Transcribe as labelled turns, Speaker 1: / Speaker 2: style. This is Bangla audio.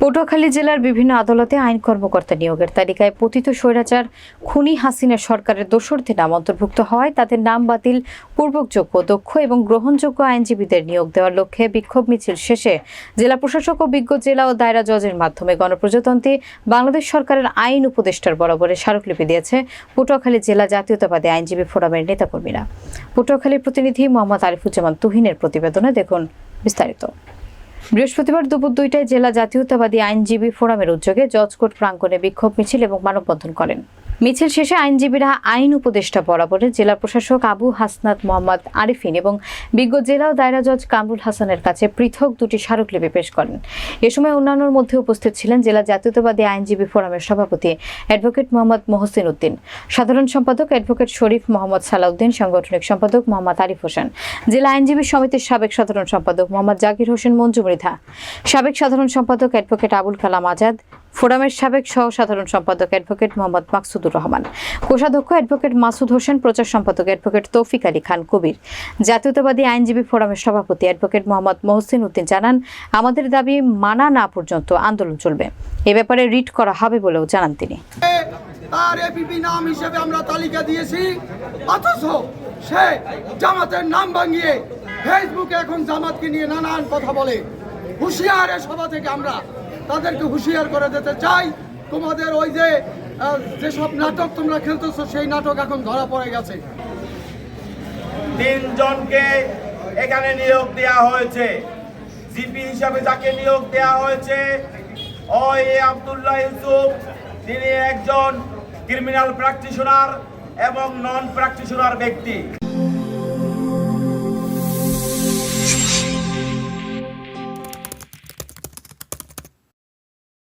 Speaker 1: পটুয়াখালী জেলার বিভিন্ন আদালতে আইন কর্মকর্তা নিয়োগের তালিকায় পতিত স্বৈরাচার খুনি হাসিনা সরকারের দোসরদের নাম অন্তর্ভুক্ত হওয়ায় তাদের নাম বাতিল, পূর্বকযোগ্য, দক্ষ এবং গ্রহণযোগ্য আইনজীবীদের নিয়োগ দেওয়ার লক্ষ্যে বিক্ষোভ মিছিল শেষে জেলা প্রশাসক ও বিজ্ঞ জেলা ও দায়রা জজের মাধ্যমে গণপ্রজাতন্ত্রী বাংলাদেশ সরকারের আইন উপদেষ্টার বরাবরে স্মারকলিপি দিয়েছে পটুয়াখালী জেলা জাতীয়তাবাদী আইনজীবী ফোরামের নেতাকর্মীরা। পটুয়াখালীর প্রতিনিধি মোহাম্মদ আরিফুজ্জামান তুহিনের প্রতিবেদনে দেখুন বিস্তারিত। বৃহস্পতিবার দুপুর 2টায় জেলা জাতীয়তাবাদী আইনজীবী ফোরামের উদ্যোগে জজকোর্ট প্রাঙ্গণে বিক্ষোভ মিছিল এবং মানববন্ধন করেন। মিছিল শেষে আইনজীবীরা আইন উপদেষ্টা বরাবরে জেলা প্রশাসক আবু হাসনাত মোহাম্মদ আরিফিন এবং বিজ্ঞ জেলা ও দায়রা জজ কামরুল হাসানের কাছে পৃথক দুটি স্মারকলিপি পেশ করেন। এ সময় অন্যান্যর মধ্যে উপস্থিত ছিলেন জেলা জাতীয়তাবাদী আইনজীবী ফোরামের সভাপতি অ্যাডভোকেট মোহাম্মদ মহসিন উদ্দিন, সাধারণ সম্পাদক অ্যাডভোকেট শরীফ মোহাম্মদ সালাউদ্দিন, সাংগঠনিক সম্পাদক মোহাম্মদ আরিফ হোসেন, জেলা আইনজীবী সমিতির সাবেক সাধারণ সম্পাদক মোহাম্মদ জাকির হোসেন মঞ্জু মৃধা, সাবেক সাধারণ সম্পাদক অ্যাডভোকেট আবুল কালাম আজাদ, ফোরামের সাবেক সহ সাধারণ সম্পাদক অ্যাডভোকেট মোহাম্মদ মাকসুদুর রহমান, কোষাধ্যক্ষ অ্যাডভোকেট মাসুদ হোসেন, প্রচার সম্পাদক অ্যাডভোকেট তৌফিক আলী খান কবির। জাতীয়তাবাদী আইনজীবী ফোরামের সভাপতি অ্যাডভোকেট মোহাম্মদ মহসিন উদ্দিন জানান, আমাদের দাবি মানা না পর্যন্ত আন্দোলন চলবে। এ ব্যাপারে রিট করা হবে বলেও জানান তিনি।
Speaker 2: তার এপিপি নাম হিসেবে আমরা তালিকা দিয়েছি, অথচ সে জামাতের নাম ভাঙিয়ে ফেসবুকে এখন জামাতকে নিয়ে নানান কথা বলে। হুঁশিয়ারের সভা থেকে আমরা তাদেরকে হুঁশিয়ার করে দিতে চাই, তোমাদের ওই যেসব নাটক তোমরা খেলতেছো সেই নাটক এখন ধরা পড়ে গেছে।
Speaker 3: 3 জনকে এখানে নিয়োগ দেওয়া হয়েছে। জিপি হিসাবে যাকে নিয়োগ দেওয়া হয়েছে ওই আব্দুল্লাহ ইউসুফ, তিনি একজন ক্রিমিনাল প্র্যাকটিশনার এবং নন প্র্যাকটিশনার ব্যক্তি।